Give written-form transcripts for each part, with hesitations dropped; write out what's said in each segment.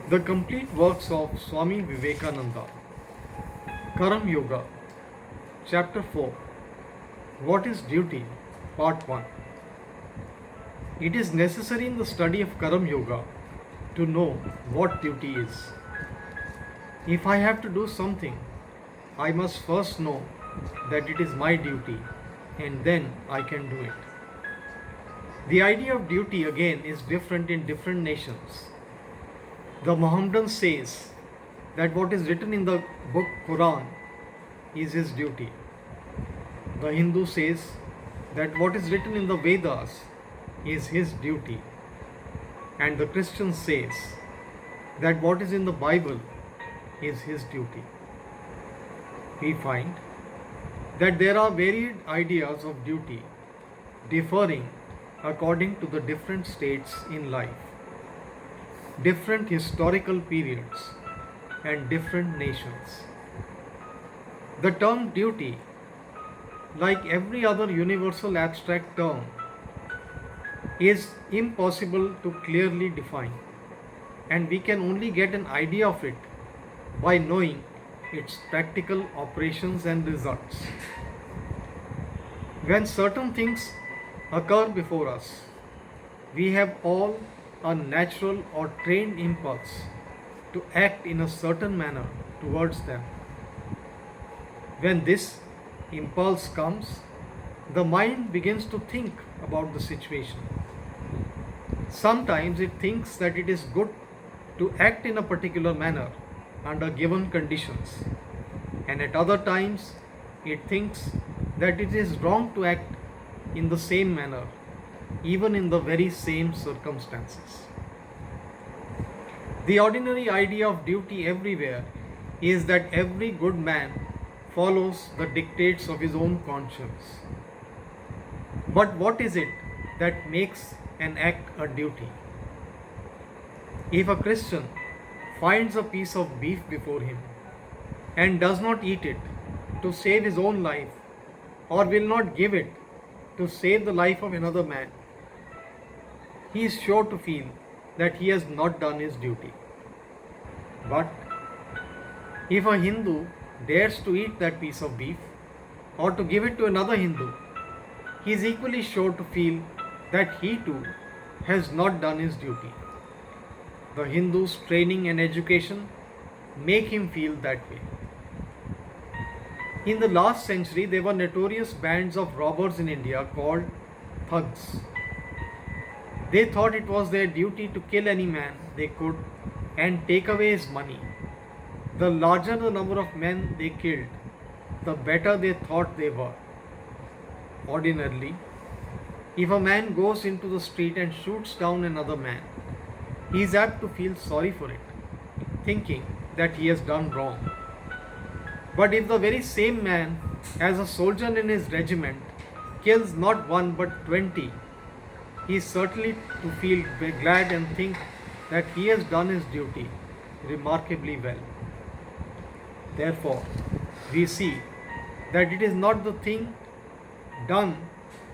The complete works of Swami Vivekananda, Karam Yoga, Chapter 4. What is duty? Part 1. It is necessary in the study of Karam Yoga to know what duty is. If I have to do something, I must first know that it is my duty and then I can do it. The idea of duty again is different in different nations. The Mohammedan says that what is written in the book Quran is his duty. The Hindu says that what is written in the Vedas is his duty. And the Christian says that what is in the Bible is his duty. We find that there are varied ideas of duty differing according to the different states in life, different historical periods, and different nations. The term duty, like every other universal abstract term, is impossible to clearly define, and we can only get an idea of it by knowing its practical operations and results. When certain things occur before us, we have all a natural or trained impulse to act in a certain manner towards them. When this impulse comes, the mind begins to think about the situation. Sometimes it thinks that it is good to act in a particular manner under given conditions, and at other times it thinks that it is wrong to act in the same manner, even in the very same circumstances. The ordinary idea of duty everywhere is that every good man follows the dictates of his own conscience. But what is it that makes an act a duty? If a Christian finds a piece of beef before him and does not eat it to save his own life, or will not give it to save the life of another man, he is sure to feel that he has not done his duty. But if a Hindu dares to eat that piece of beef or to give it to another Hindu, he is equally sure to feel that he too has not done his duty. The Hindu's training and education make him feel that way. In the last century, there were notorious bands of robbers in India called thugs. They thought it was their duty to kill any man they could and take away his money. The larger the number of men they killed, the better they thought they were. Ordinarily, if a man goes into the street and shoots down another man, he is apt to feel sorry for it, thinking that he has done wrong. But if the very same man, as a soldier in his regiment, kills not one but 20, he is certainly to feel glad and think that he has done his duty remarkably well. Therefore, we see that it is not the thing done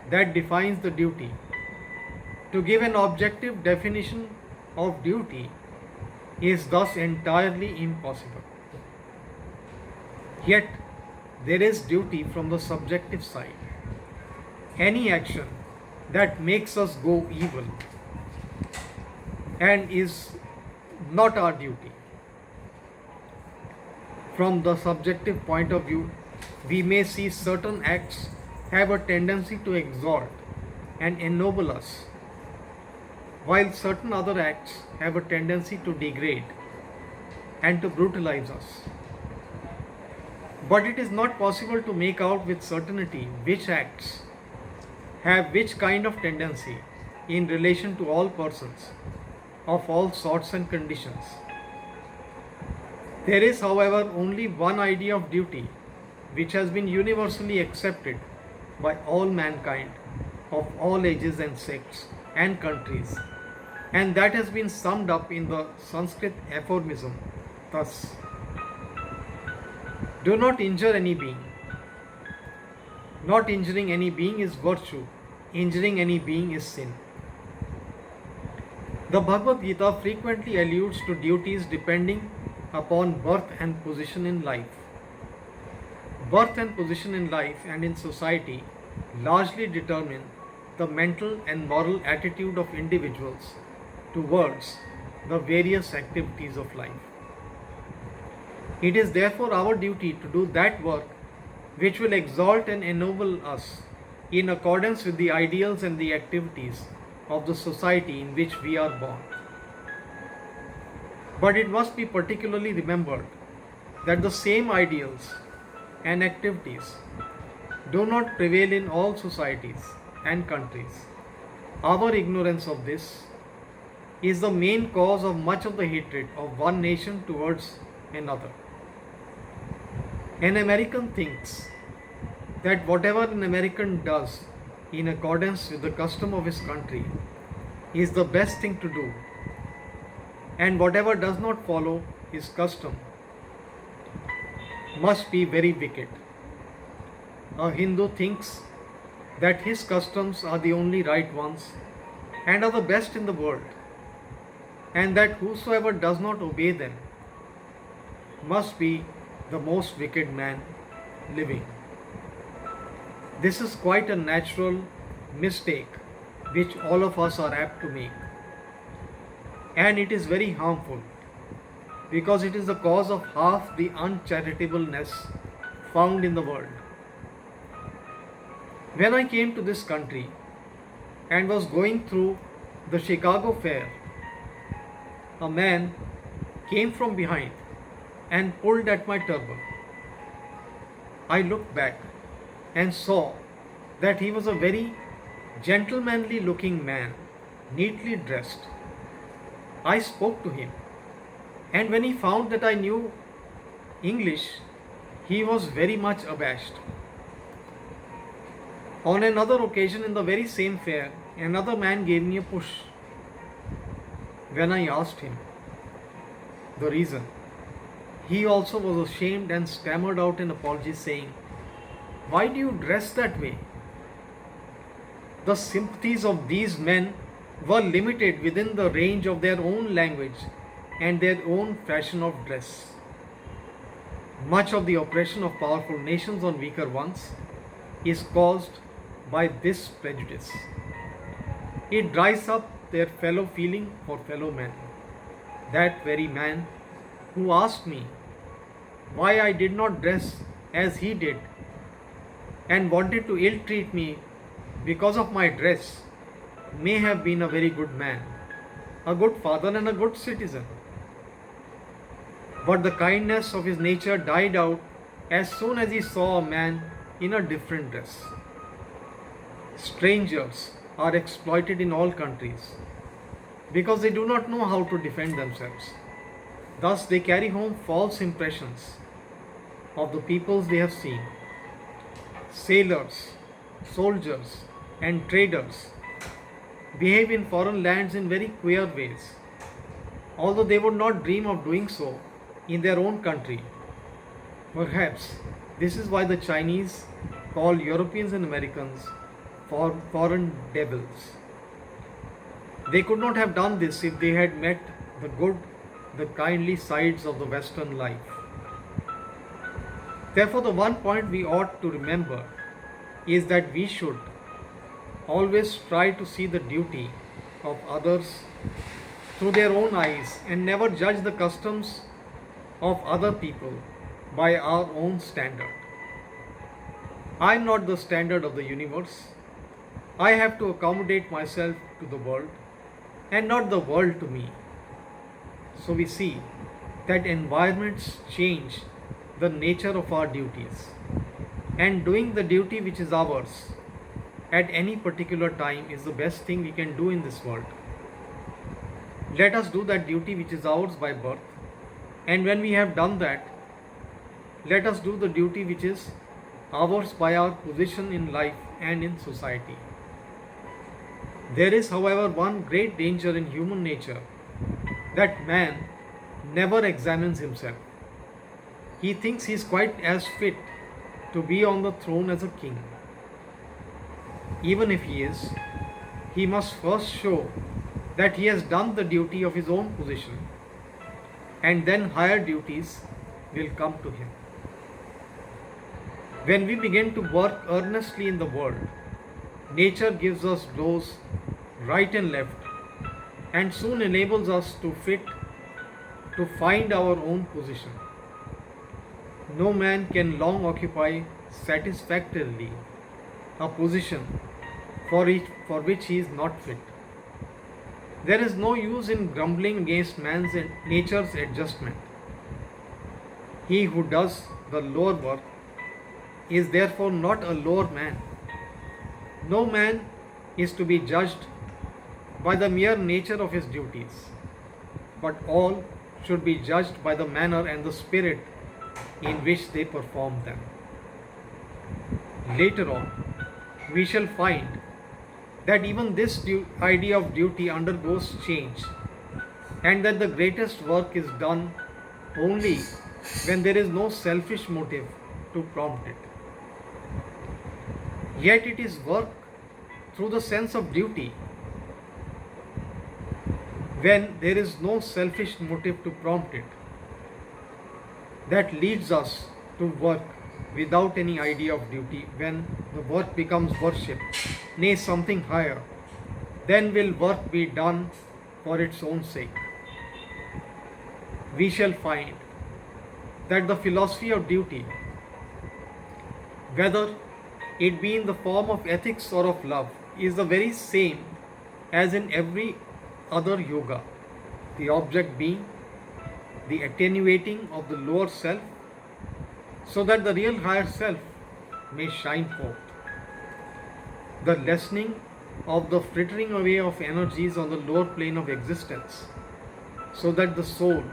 that defines the duty. To give an objective definition of duty is thus entirely impossible. Yet, there is duty from the subjective side. Any action that makes us go evil and is not our duty. From the subjective point of view, we may see certain acts have a tendency to exalt and ennoble us, while certain other acts have a tendency to degrade and to brutalize us. But it is not possible to make out with certainty which acts have which kind of tendency in relation to all persons of all sorts and conditions. There is, however, only one idea of duty which has been universally accepted by all mankind of all ages and sects and countries, and that has been summed up in the Sanskrit aphorism thus: do not injure any being. Not injuring any being is virtue, injuring any being is sin. The Bhagavad Gita frequently alludes to duties depending upon birth and position in life. Birth and position in life and in society largely determine the mental and moral attitude of individuals towards the various activities of life. It is therefore our duty to do that work which will exalt and ennoble us in accordance with the ideals and the activities of the society in which we are born. But it must be particularly remembered that the same ideals and activities do not prevail in all societies and countries. Our ignorance of this is the main cause of much of the hatred of one nation towards another. An American thinks that whatever an American does in accordance with the custom of his country is the best thing to do, and whatever does not follow his custom must be very wicked. A Hindu thinks that his customs are the only right ones and are the best in the world, and that whosoever does not obey them must be the most wicked man living. This is quite a natural mistake which all of us are apt to make, and it is very harmful because it is the cause of half the uncharitableness found in the world. When I came to this country and was going through the Chicago Fair, a man came from behind and pulled at my turban. I looked back and saw that he was a very gentlemanly looking man, neatly dressed. I spoke to him, and when he found that I knew English, he was very much abashed. On another occasion in the very same fair, another man gave me a push. When I asked him the reason, he also was ashamed and stammered out an apology, saying, "Why do you dress that way?" The sympathies of these men were limited within the range of their own language and their own fashion of dress. Much of the oppression of powerful nations on weaker ones is caused by this prejudice. It dries up their fellow feeling for fellow men. That very man who asked me why I did not dress as he did and wanted to ill treat me because of my dress may have been a very good man, a good father and a good citizen. But the kindness of his nature died out as soon as he saw a man in a different dress. Strangers are exploited in all countries because they do not know how to defend themselves. Thus they carry home false impressions of the peoples they have seen. Sailors, soldiers, and traders behave in foreign lands in very queer ways, although they would not dream of doing so in their own country. Perhaps this is why the Chinese call Europeans and Americans foreign devils. They could not have done this if they had met the good, the kindly sides of the Western life. Therefore, the one point we ought to remember is that we should always try to see the duty of others through their own eyes and never judge the customs of other people by our own standard. I am not the standard of the universe. I have to accommodate myself to the world and not the world to me. So we see that environments change the nature of our duties, and doing the duty which is ours at any particular time is the best thing we can do in this world. Let us do that duty which is ours by birth, and when we have done that, let us do the duty which is ours by our position in life and in society. There is, however, one great danger in human nature, that man never examines himself. He thinks he is quite as fit to be on the throne as a king. Even if he is, he must first show that he has done the duty of his own position, and then higher duties will come to him. When we begin to work earnestly in the world, nature gives us blows right and left and soon enables us to find our own position. No man can long occupy satisfactorily a position for which he is not fit. There is no use in grumbling against man's and nature's adjustment. He who does the lower work is therefore not a lower man. No man is to be judged by the mere nature of his duties, but all should be judged by the manner and the spirit in which they perform them. Later on, we shall find that even this idea of duty undergoes change, and that the greatest work is done only when there is no selfish motive to prompt it. Yet it is work through the sense of duty, when there is no selfish motive to prompt it, that leads us to work without any idea of duty. When the work becomes worship, nay, something higher, then will work be done for its own sake. We shall find that the philosophy of duty, whether it be in the form of ethics or of love, is the very same as in every other yoga, the object being the attenuating of the lower self so that the real higher self may shine forth, the lessening of the frittering away of energies on the lower plane of existence so that the soul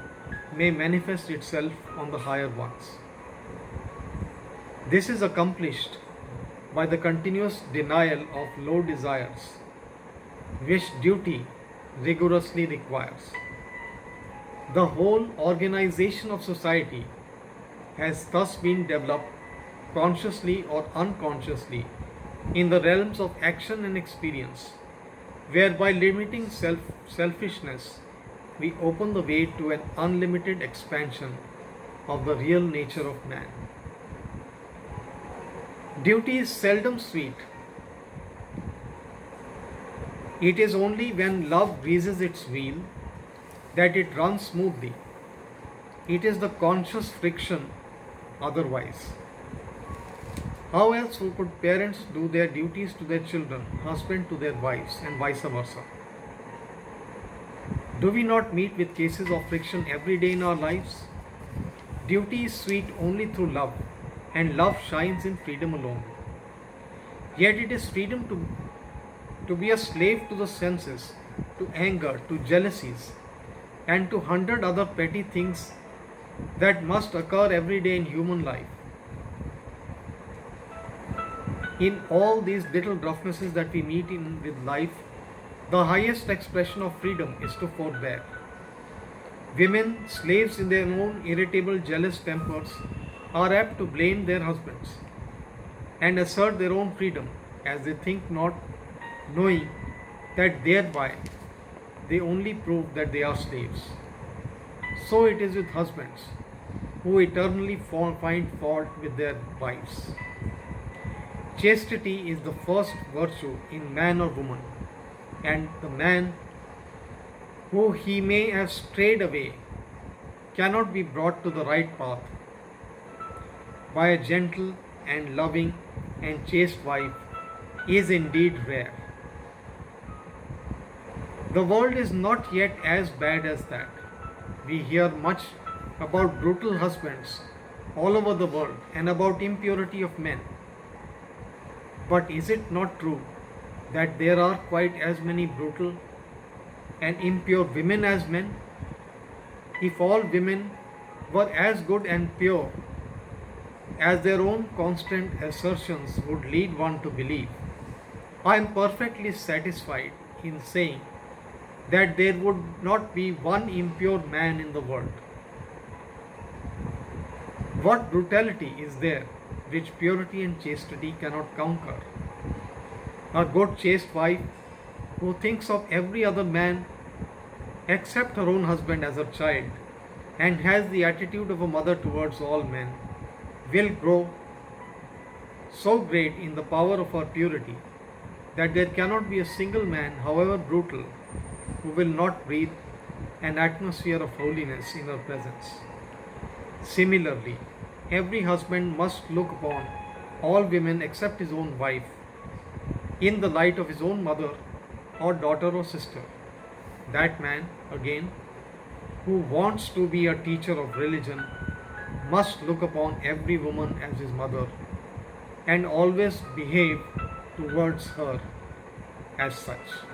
may manifest itself on the higher ones. This is accomplished by the continuous denial of low desires, which duty rigorously requires. The whole organization of society has thus been developed consciously or unconsciously in the realms of action and experience, where by limiting selfishness we open the way to an unlimited expansion of the real nature of man. Duty is seldom sweet. It is only when love greases its wheel that it runs smoothly. It is the conscious friction otherwise. How else could parents do their duties to their children, husband to their wives, and vice versa? Do we not meet with cases of friction every day in our lives? Duty is sweet only through love, and love shines in freedom alone. Yet it is freedom to be a slave to the senses, to anger, to jealousies, and to 100 other petty things that must occur every day in human life. In all these little roughnesses that we meet in with life, the highest expression of freedom is to forbear. Women, slaves in their own irritable, jealous tempers, are apt to blame their husbands and assert their own freedom as they think not, knowing that thereby they only prove that they are slaves. So it is with husbands, who eternally find fault with their wives. Chastity is the first virtue in man or woman, and the man who he may have strayed away cannot be brought to the right path by a gentle and loving and chaste wife is indeed rare. The world is not yet as bad as that. We hear much about brutal husbands all over the world and about impurity of men. But is it not true that there are quite as many brutal and impure women as men? If all women were as good and pure as their own constant assertions would lead one to believe, I am perfectly satisfied in saying that there would not be one impure man in the world. What brutality is there which purity and chastity cannot conquer? A good chaste wife who thinks of every other man except her own husband as her child and has the attitude of a mother towards all men, will grow so great in the power of her purity that there cannot be a single man, however brutal, who will not breathe an atmosphere of holiness in her presence. Similarly, every husband must look upon all women except his own wife in the light of his own mother or daughter or sister. That man, again, who wants to be a teacher of religion must look upon every woman as his mother and always behave towards her as such.